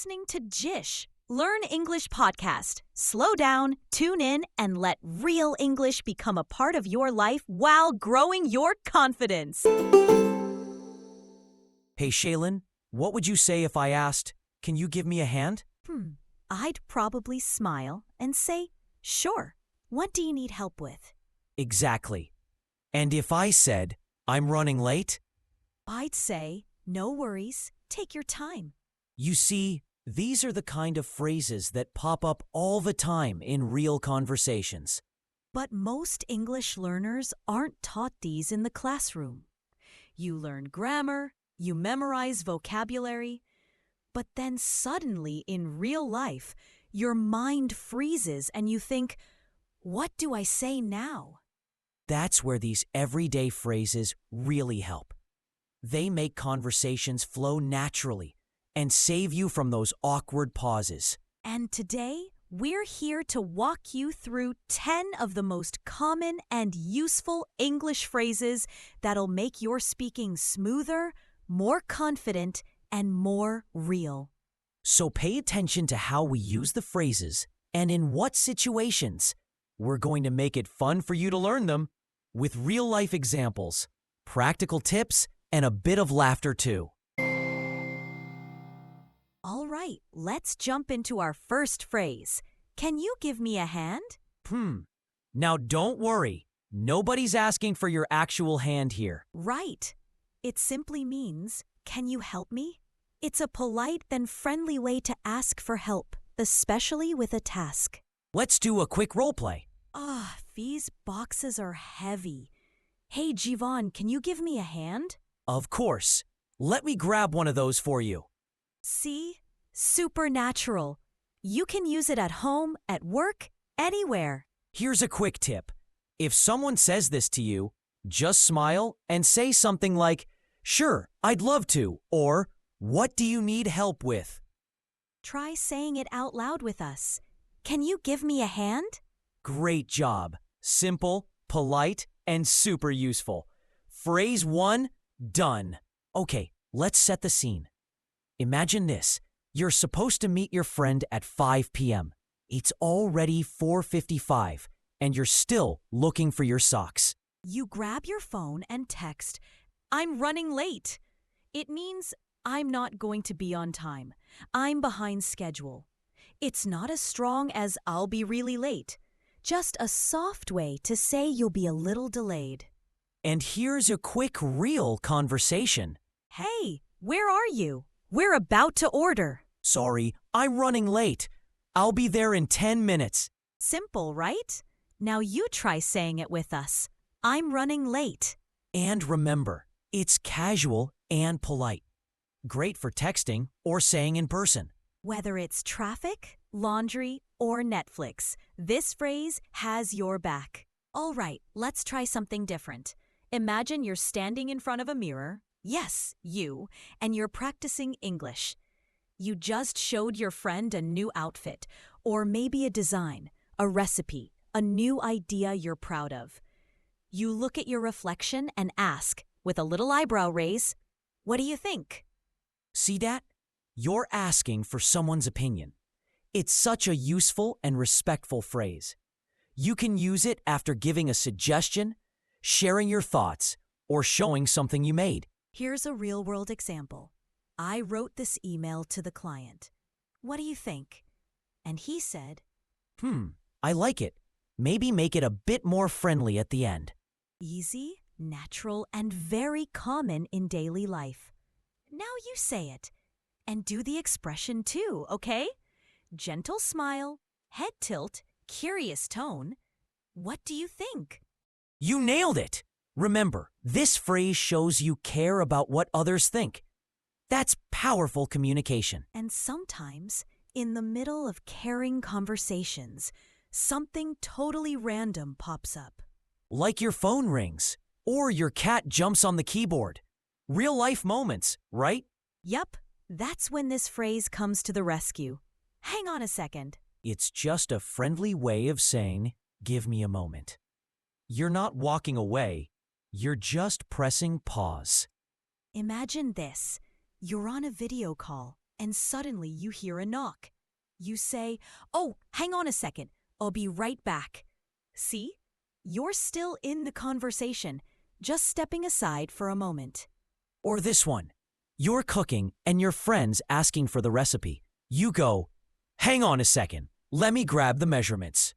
listening to Jish, Learn English podcast. Slow down, tune in, and let real English become a part of your life while growing your confidence. Hey, Shaelyn, what would you say if I asked, can you give me a hand? I'd probably smile and say, sure. What do you need help with? Exactly. And if I said, I'm running late? I'd say, no worries, take your time. You see, these are the kind of phrases that pop up all the time in real conversations. But most English learners aren't taught these in the classroom. You learn grammar, you memorize vocabulary, but then suddenly in real life, your mind freezes and you think, what do I say now? That's where these everyday phrases really help. They make conversations flow naturally and save you from those awkward pauses. And today, we're here to walk you through 10 of the most common and useful English phrases that'll make your speaking smoother, more confident, and more real. So pay attention to how we use the phrases and in what situations. We're going to make it fun for you to learn them with real-life examples, practical tips, and a bit of laughter too. All right, let's jump into our first phrase. Can you give me a hand? Now don't worry. Nobody's asking for your actual hand here. Right. It simply means, can you help me? It's a polite then friendly way to ask for help, especially with a task. Let's do a quick role play. These boxes are heavy. Hey, Jivaan, can you give me a hand? Of course. Let me grab one of those for you. See? Supernatural. You can use it at home, at work, anywhere. Here's a quick tip. If someone says this to you, just smile and say something like, sure, I'd love to, or what do you need help with? Try saying it out loud with us. Can you give me a hand? Great job. Simple, polite, and super useful. Phrase 1, done. Okay, let's set the scene. Imagine this. You're supposed to meet your friend at 5 p.m. It's already 4:55, and you're still looking for your socks. You grab your phone and text, I'm running late. It means I'm not going to be on time. I'm behind schedule. It's not as strong as I'll be really late. Just a soft way to say you'll be a little delayed. And here's a quick, real conversation. Hey, where are you? We're about to order. Sorry, I'm running late. I'll be there in 10 minutes. Simple, right? Now you try saying it with us. I'm running late. And remember, it's casual and polite. Great for texting or saying in person. Whether it's traffic, laundry, or Netflix, this phrase has your back. All right, let's try something different. Imagine you're standing in front of a mirror. Yes, you, and you're practicing English. You just showed your friend a new outfit, or maybe a design, a recipe, a new idea you're proud of. You look at your reflection and ask, with a little eyebrow raise, what do you think? See that? You're asking for someone's opinion. It's such a useful and respectful phrase. You can use it after giving a suggestion, sharing your thoughts, or showing something you made. Here's a real-world example. I wrote this email to the client. What do you think? And he said, I like it. Maybe make it a bit more friendly at the end. Easy, natural, and very common in daily life. Now you say it. And do the expression too, okay? Gentle smile, head tilt, curious tone. What do you think? You nailed it! Remember, this phrase shows you care about what others think. That's powerful communication. And sometimes, in the middle of caring conversations, something totally random pops up. Like your phone rings, or your cat jumps on the keyboard. Real-life moments, right? Yup, that's when this phrase comes to the rescue. Hang on a second. It's just a friendly way of saying, give me a moment. You're not walking away. You're just pressing pause. Imagine this. You're on a video call and suddenly you hear a knock. You say, "Oh, hang on a second. I'll be right back." See? You're still in the conversation, just stepping aside for a moment. Or this one. You're cooking and your friend's asking for the recipe. You go, "Hang on a second. Let me grab the measurements."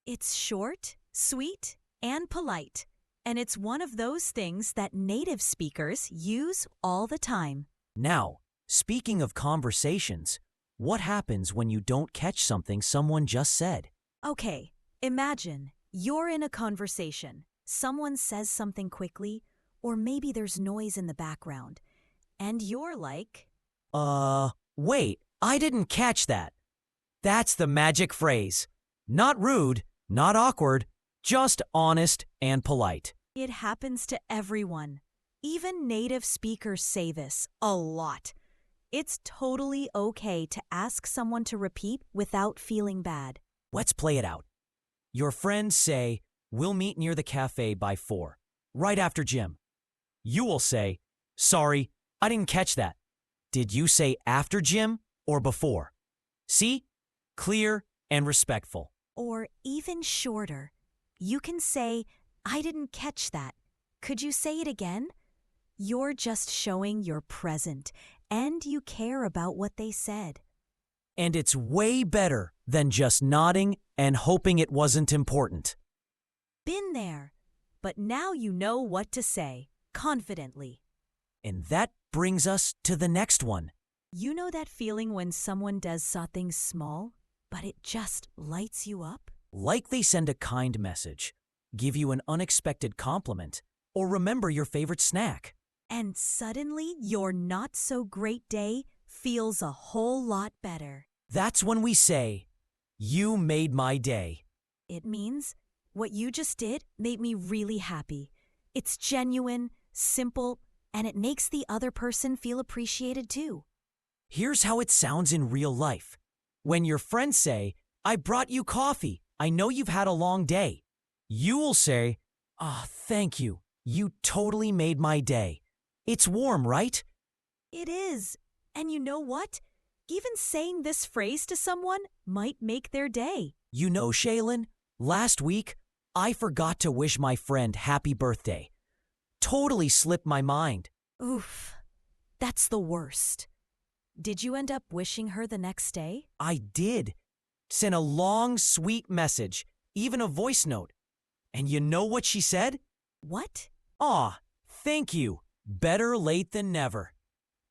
It's short, sweet, and polite, and it's one of those things that native speakers use all the time. Now, speaking of conversations, what happens when you don't catch something someone just said? Okay, imagine you're in a conversation. Someone says something quickly, or maybe there's noise in the background, and you're like, Wait, I didn't catch that. That's the magic phrase. Not rude, not awkward, just honest and polite. it happens to everyone. Even native speakers say this a lot. It's totally okay to ask someone to repeat without feeling bad. Let's play it out. Your friends say, "We'll meet near the cafe by 4, right after gym." You will say, "Sorry, I didn't catch that. Did you say after gym or before?" See? Clear and respectful. Or even shorter, you can say, "I didn't catch that. Could you say it again?" You're just showing you're present and you care about what they said. And it's way better than just nodding and hoping it wasn't important. Been there, but now you know what to say, confidently. And that brings us to the next one. You know that feeling when someone does something small, but it just lights you up? Like they send a kind message, give you an unexpected compliment, or remember your favorite snack. And suddenly your not-so-great day feels a whole lot better. That's when we say, "You made my day." It means, what you just did made me really happy. It's genuine, simple, and it makes the other person feel appreciated too. Here's how it sounds in real life. When your friends say, "I brought you coffee. I know you've had a long day." You will say, "Thank you. You totally made my day." It's warm, right? It is. And you know what? Even saying this phrase to someone might make their day. You know, Shaelyn, last week, I forgot to wish my friend happy birthday. Totally slipped my mind. Oof, that's the worst. Did you end up wishing her the next day? I did. Sent a long, sweet message, even a voice note. And you know what she said? What? Thank you. Better late than never.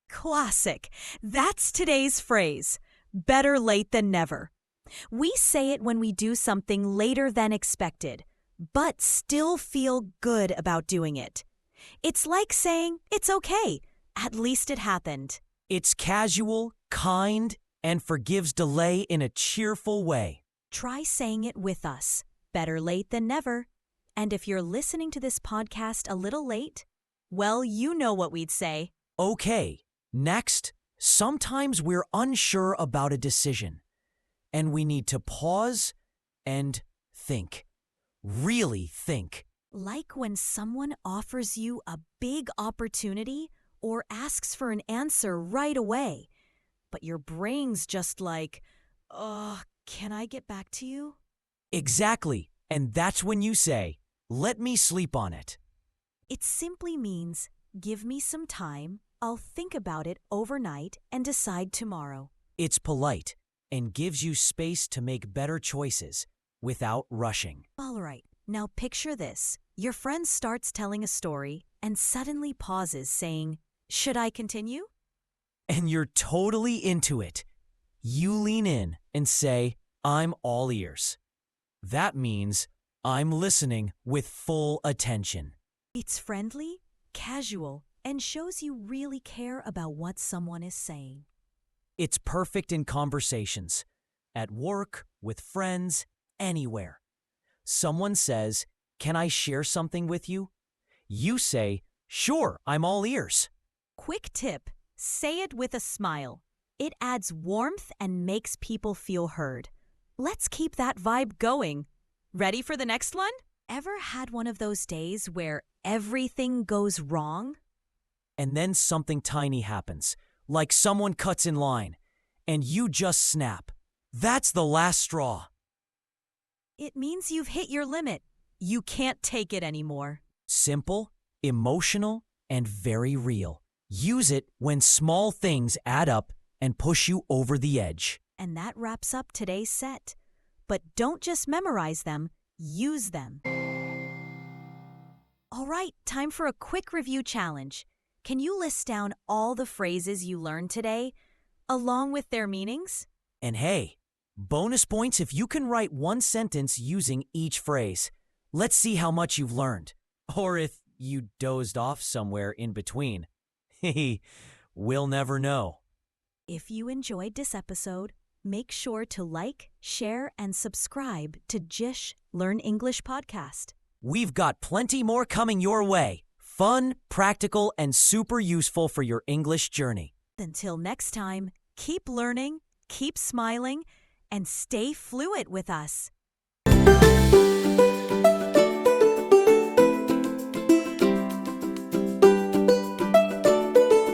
Classic. That's today's phrase. Better late than never. We say it when we do something later than expected, but still feel good about doing it. It's like saying, "It's okay. At least it happened." It's casual, kind, and forgives delay in a cheerful way. Try saying it with us. Better late than never. And if you're listening to this podcast a little late, well, you know what we'd say. Okay, next, sometimes we're unsure about a decision, and we need to pause and think. Really think. Like when someone offers you a big opportunity or asks for an answer right away, but your brain's just like, can I get back to you? Exactly, and that's when you say, "Let me sleep on it." It simply means, give me some time, I'll think about it overnight and decide tomorrow. It's polite and gives you space to make better choices without rushing. All right, now picture this. Your friend starts telling a story and suddenly pauses saying, "Should I continue?" And you're totally into it. You lean in and say, "I'm all ears." That means I'm listening with full attention. It's friendly, casual, and shows you really care about what someone is saying. It's perfect in conversations, at work, with friends, anywhere. Someone says, "Can I share something with you?" You say, "Sure, I'm all ears." Quick tip, say it with a smile. It adds warmth and makes people feel heard. Let's keep that vibe going. Ready for the next one? Ever had one of those days where everything goes wrong? And then something tiny happens, like someone cuts in line, and you just snap. That's the last straw. It means you've hit your limit. You can't take it anymore. Simple, emotional, and very real. Use it when small things add up and push you over the edge. And that wraps up today's set. But don't just memorize them, use them. All right, time for a quick review challenge. Can you list down all the phrases you learned today, along with their meanings? And hey, bonus points if you can write one sentence using each phrase. Let's see how much you've learned. Or if you dozed off somewhere in between. We'll never know. If you enjoyed this episode, make sure to like, share, and subscribe to Jish Learn English podcast. We've got plenty more coming your way. Fun, practical, and super useful for your English journey. Until next time, keep learning, keep smiling, and stay fluent with us.